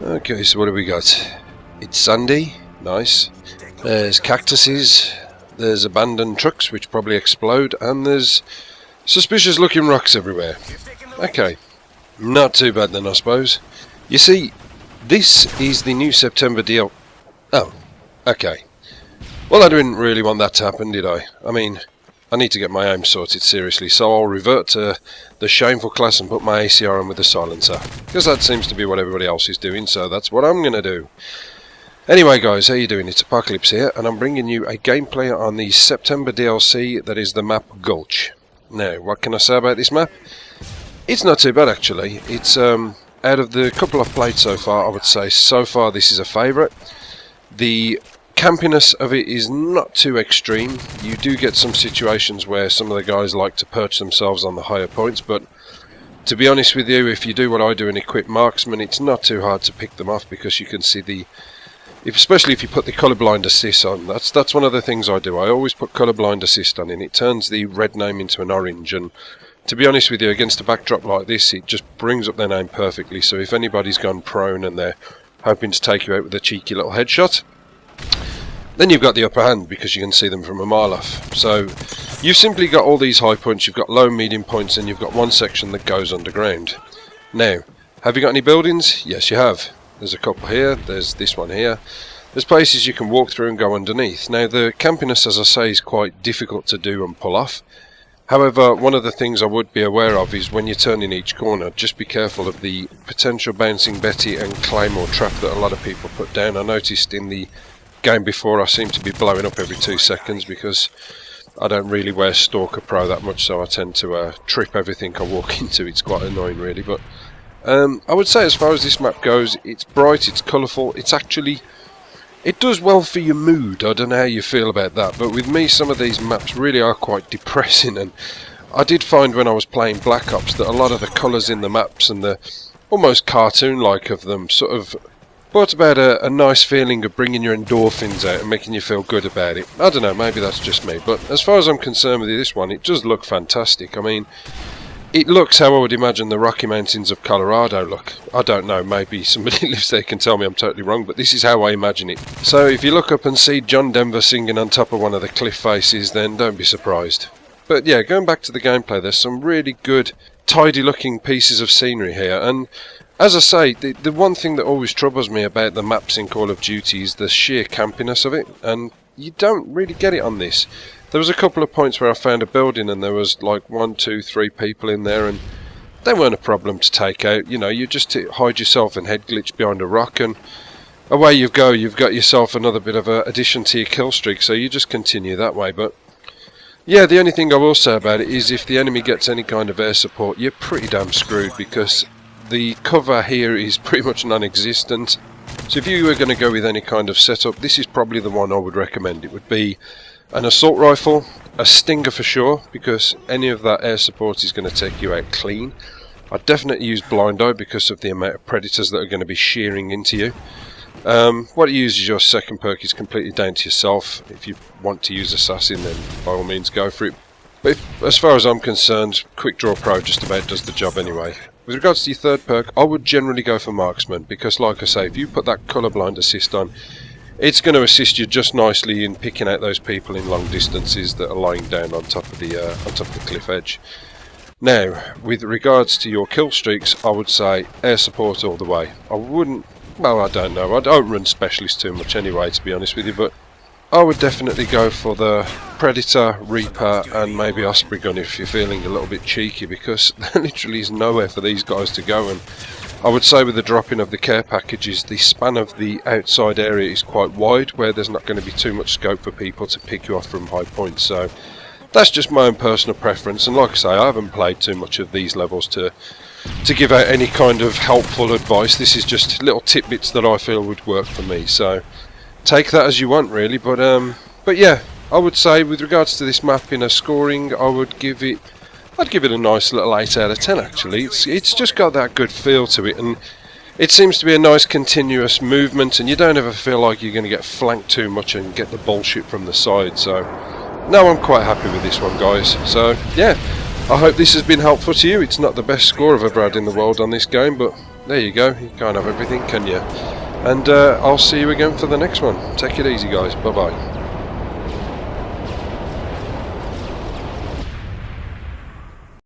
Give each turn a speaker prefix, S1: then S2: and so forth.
S1: Okay, so what have we got? It's Sunday, nice. There's cactuses, there's abandoned trucks which probably explode, and there's suspicious looking rocks everywhere. Okay, not too bad then I suppose. You see, this is the new September deal. Oh, okay. Well, I didn't really want that to happen, did I? I mean, I need to get my aim sorted seriously, so I'll revert to the shameful class and put my ACR on with the silencer. Because that seems to be what everybody else is doing, so that's what I'm going to do. Anyway guys, how you doing? It's Apocalypse here, and I'm bringing you a gameplay on the September DLC that is the map Gulch. Now, what can I say about this map? It's not too bad actually. It's, out of the couple I've played so far, I would say so far this is a favourite. The campiness of it is not too extreme. You do get some situations where some of the guys like to perch themselves on the higher points, but to be honest with you, if you do what I do and equip marksmen, it's not too hard to pick them off because you can see the... especially if you put the colourblind assist on. That's one of the things I do. I always put colourblind assist on, and it turns the red name into an orange, and to be honest with you, against a backdrop like this, it just brings up their name perfectly. So if anybody's gone prone and they're hoping to take you out with a cheeky little headshot, then you've got the upper hand because you can see them from a mile off. So you've simply got all these high points, you've got low and medium points, and you've got one section that goes underground. Now, have you got any buildings? Yes, you have. There's a couple here, there's this one here. There's places you can walk through and go underneath. Now, the campiness, as I say, is quite difficult to do and pull off. However, one of the things I would be aware of is when you turn in each corner, just be careful of the potential bouncing Betty and Claymore trap that a lot of people put down. I noticed in the game before I seem to be blowing up every 2 seconds because I don't really wear Stalker Pro that much, so I tend to trip everything I walk into. It's quite annoying really, but I would say as far as this map goes, it's bright, it's colourful, it's actually... it does well for your mood. I don't know how you feel about that, but with me some of these maps really are quite depressing, and I did find when I was playing Black Ops that a lot of the colours in the maps and the almost cartoon-like of them sort of brought about a nice feeling of bringing your endorphins out and making you feel good about it. I don't know, maybe that's just me, but as far as I'm concerned with this one, it does look fantastic. I mean, it looks how I would imagine the Rocky Mountains of Colorado look. I don't know, maybe somebody lives there can tell me I'm totally wrong, but this is how I imagine it. So if you look up and see John Denver singing on top of one of the cliff faces, then don't be surprised. But yeah, going back to the gameplay, there's some really good, tidy looking pieces of scenery here, and as I say, the one thing that always troubles me about the maps in Call of Duty is the sheer campiness of it, and you don't really get it on this. There was a couple of points where I found a building and there was like 1, 2, 3 people in there, and they weren't a problem to take out. You know, you just hide yourself and head glitch behind a rock and away you go. You've got yourself another bit of an addition to your kill streak, so you just continue that way. But yeah, the only thing I will say about it is if the enemy gets any kind of air support, you're pretty damn screwed because the cover here is pretty much non-existent. So if you were going to go with any kind of setup, this is probably the one I would recommend. It would be an assault rifle, a Stinger for sure, because any of that air support is going to take you out clean. I'd definitely use Blind Eye because of the amount of predators that are going to be shearing into you. What you use as your second perk is completely down to yourself. If you want to use Assassin, then by all means go for it. But as far as I'm concerned, Quick Draw Pro just about does the job anyway. With regards to your third perk, I would generally go for Marksman, because like I say, if you put that colourblind assist on, it's going to assist you just nicely in picking out those people in long distances that are lying down on top of the cliff edge. Now, with regards to your kill streaks, I would say air support all the way. I wouldn't, well, I don't know, I don't run specialists too much anyway, to be honest with you, but I would definitely go for the Predator, Reaper and maybe Osprey gun if you're feeling a little bit cheeky, because there literally is nowhere for these guys to go, and I would say with the dropping of the care packages, the span of the outside area is quite wide, where there's not going to be too much scope for people to pick you off from high points. So that's just my own personal preference, and like I say, I haven't played too much of these levels to give out any kind of helpful advice. This is just little tidbits that I feel would work for me, so take that as you want really. But yeah, I would say with regards to this map in a scoring, I'd give it a nice little 8 out of 10 actually. It's just got that good feel to it, and it seems to be a nice continuous movement, and you don't ever feel like you're going to get flanked too much and get the bullshit from the side. So no, I'm quite happy with this one guys. So yeah, I hope this has been helpful to you. It's not the best score I've ever had in the world on this game, but there you go. You can't have everything, can you? And I'll see you again for the next one. Take it easy, guys. Bye bye.